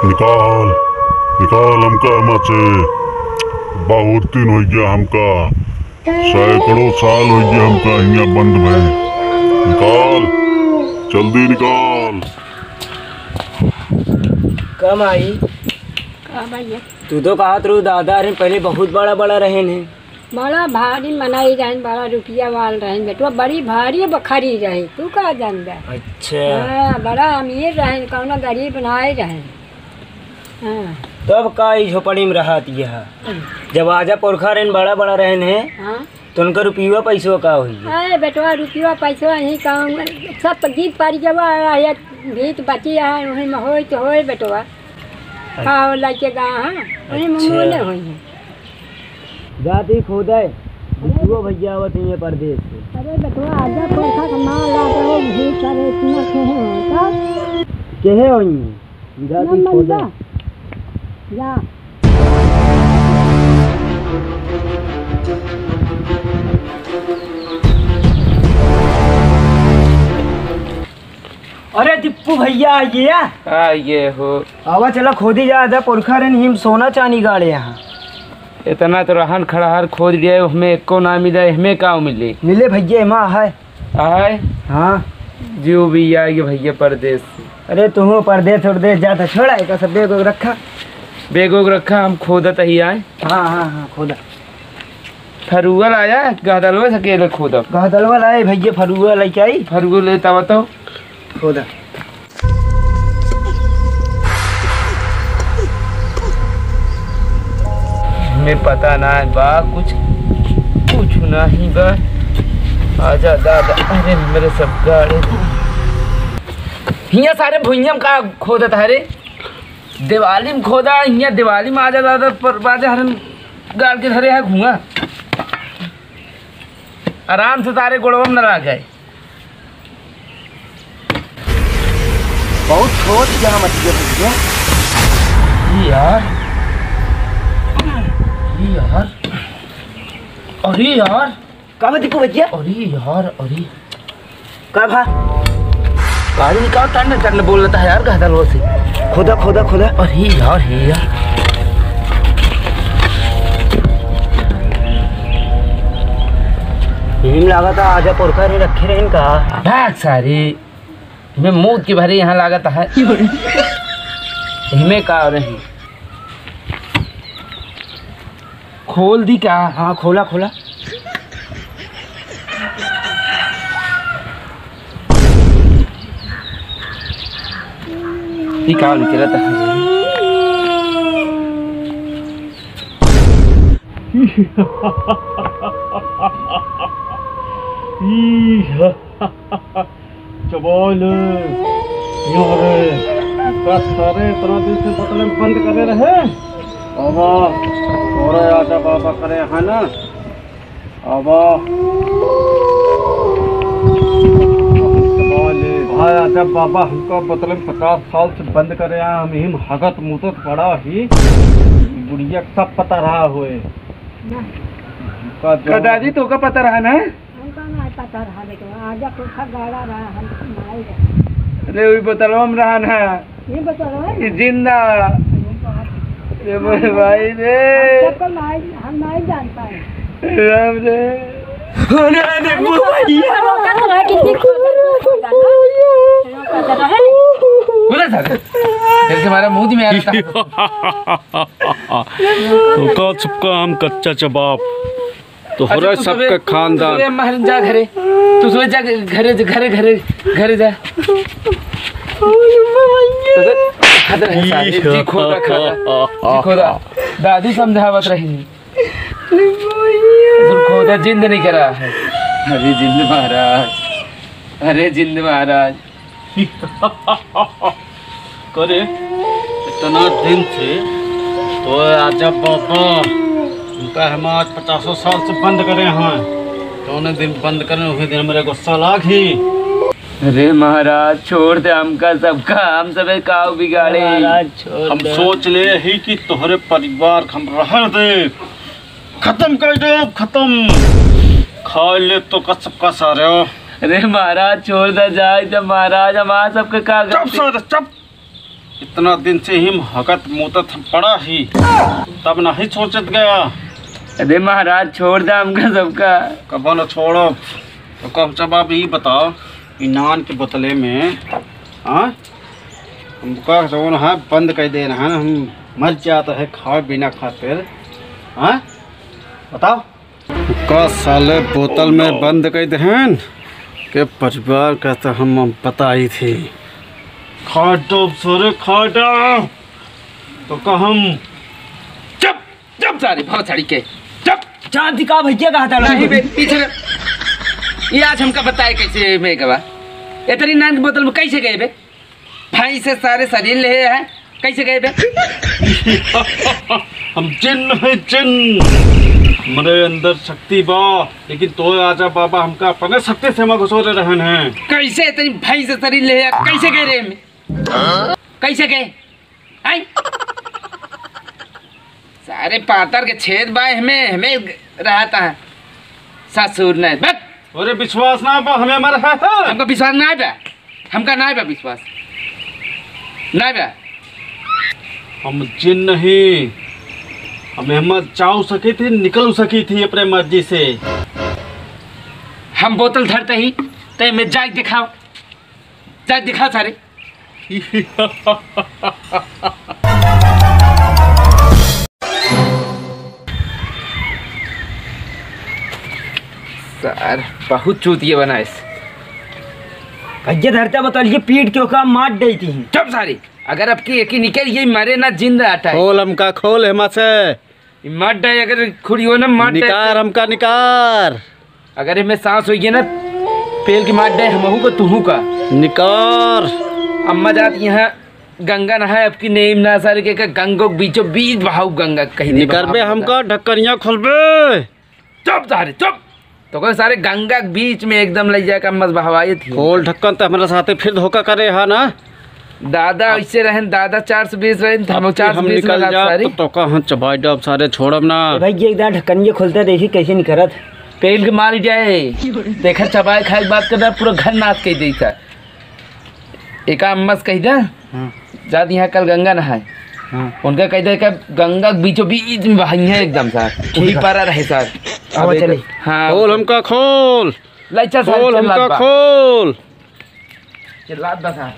निकाल निकाल हमका एमा से। बहुत दिन हो गया हमका, सैकड़ों साल हो गया हमका यहाँ बंद में। निकाल जल्दी निकाल। कम आई भैया तू तो कहा तू दादा रे पहले बहुत बड़ा बड़ा रहे ने। बड़ा भारी मनाई रहे, बड़ा रुपया वाल रहे बेटवा, बड़ी भारी बखरी रहे। तू का जान रहा? अच्छा हाँ, बड़ा अमीर रहे, कौनो गरीब बनाए रहे। हाँ तब का ई झोपड़ी में रहा दिया जब आजा पुरखा रहन बड़ा बड़ा रहन है। हाँ तो उनका रुपया पैसों का हुई। अरे बेटवा रुपया पैसा यही काम सब गीत पारी जब गीत बची है वही में हो तो हो बेटवा। हाँ लगे गा हाँ वही में मोले हुई है। जाती खोदाए बिटुआ भैया आवत है परदेश से। अरे बेटवा आजा पुरखा का नाम ला दो भीड़ करे इतना केहे होई जाती खोदा जा। अरे दीपू भैया आइए हो आवा चला खोदी जा पुरखा रे हिम सोना चांदी गाड़े यहाँ। इतना तो रहन खड़ाहर खोद लिया, हमें एको ना मिले, हमें का मिले मिले भैया माँ है। आए हाँ जो भी आएगी भैया परदेश से। अरे तुम परदेश उर्देश जाता छोड़ा एक सब बेग रखा। बेग उग रखा हम खोदत ही आए। हाँ हाँ हाँ खोदा फरुआ आया गहदलवा सकेले खोदा गहदलवा लाए भैया फरुआ लेके आई। फरुआ लेता बताओ खोदा हमें पता ना है बा कुछ कुछ नहीं बा। आजा दादा अरे मेरे सब गाड़े हिया सारे भुइया का खोदत है रे। दिवाली में खोदा हिया दिवाली में आजा दादा पर बाजा हरन गाड़ के धरे है घुआ आराम से तारे गोड़वा में न रह जाए। बहुत खोद जहाँ मच गया भैया। यार अरे यार कब दीपू भैया? अरे यार अरे कब है गाड़ी निकाल टर्न टर्न बोल रहा है यार गहदलवा से। खोदा खोदा खोदा अरे यार हे यार हिम लगा था आजा पुरखा रे रखे रहे इनका भाग सारी हमें मुँह की भरी यहाँ लागत है हमें का रही खोल दी क्या? हाँ खोला खोला निकाल निकला था चबोल यार बस सारे इतना दिन से बतले बंद करे रहे बाबा और आजा बाबा करे है ना बाबा भाई आजा बाबा हमको बतले 50 साल से बंद करे हम हिम हगत मुतत पड़ा ही बुढ़िया सब पता रहा हुए दादी तो का पता रहा ना? हमका नहीं पता रहा बेटवा, आजा पुरखा गाड़ा रहा हम नहीं रहे। अरे वही बतलवा में रहा ना ये बता रहे ये जिंदा ये मेरे भाई रे सबको नहीं हम नहीं जानता है। राम रे अरे दीपू भैया बोला था जब से हमारा मुंह में आ रहा का सबका हम कच्चा चबाप तो हो रहा सबका खानदान महल जा घरे तू सुबह जा घरे घरे घरे घरे जा जी खोदा दादी समझावत रही खोदा जिंद नहीं करा है। अरे जिंद महाराज अरे जिंद महाराज करे इतना दिन से तो आजा बाबा उनका हम आज 50 साल से बंद करे हैं तो उन्हें दिन बंद करने उसी दिन मेरे गुस्सा लाग ही। अरे महाराज छोड़ दे हमका सबका हम सब काव बिगाड़े हम सोच ले ही कि तोहरे परिवार हम रह दे खत्म कर दो खत्म खा ले तो सबका सारे। अरे महाराज छोड़ दे जाए जब महाराज हमारा सबके का चुप सर चुप इतना दिन से ही हकत मुतत पड़ा ही, तब नहीं सोचत गया। अरे महाराज छोड़ दा हमका सबका। कब न छोड़ो तो कब जब आप ये बताओ कि नान के बोतले में हाँ हमका जो है बंद कर दे रहा है, हम मर जाता है खाए बिना खातिर। हाँ बताओ का साले बोतल में बंद कर दे के परिवार का तो हम बताई थी। खा दो सोरे खा दो तो कहम चुप चुप सारे बहुत साड़ी के चुप। चांदी का भैया कहा था नहीं बे पीछे ये आज हमका बताए कैसे मैं गवा इतनी नान की बोतल में कैसे गए बे? भाई से सारे शरीर ले हैं कैसे गए बे? हम जिन है जिन, हमारे अंदर शक्ति बा, लेकिन तो आजा बाबा हमका अपने शक्ति से हम घुसोरे रहन हैं। कैसे इतनी भाई से शरीर ले कैसे गए रे में? कैसे गए आई सारे पातर के छेद बाय हमें हमें रहता है ससुर नहीं बस। अरे विश्वास ना बा हमें मर है हमका विश्वास ना बा, हमका ना बा विश्वास ना बा। हम जिन नहीं, हमें हम चाह सकी थी निकल सकी थी अपने मर्जी से। हम बोतल धरते ही ते में जाग दिखाओ, जाग दिखाओ सारे। सर बहुत चूतिया बना इस भैया धरता बताइए पीठ के ओका मार दी थी। चुप सारी, अगर अब की एक निकल ये मरे ना जिंदा आता है। खोल हमका खोल हेमा से मार डाय अगर खुड़ी हो ना मार निकार हमका निकार। अगर हमें सांस होगी ना पेल की मार डाय हमहू का तुहू का निकार। अम्मा जाती यहाँ गंगा नहाए अब की नेम ना सर के गंगो बीचों बीच बहाऊ गंगा कहीं निकर बे हमका ढक्कनिया खोलबे। चुप सारे चुप, तो कोई सारे गंगा के बीच में एकदम ले जाकर मस बहवाई थी। खोल ढक्कन तो हमारे साथे फिर धोखा करे है ना। दादा ऐसे रहन, दादा 420 रहन, हम 420 निकल जा तो कहाँ चबाई डब सारे छोड़ब ना। भैया एक दार ढक्कन ये खोलता देखी कैसे निकलत पेल के मार जाए देखा चबाए खाए बात करना पूरा घर नाच कह दी था। एक अम्मा से कही था जात यहाँ कल गंगा नहाए, उनका कह दे गंगा के बीचों बीच में बहाई है एकदम सर वही पारा रहे सर। अब चले हाँ खोल हमका खोल, लाइचा खोल हमका खोल। चिल्लात बसा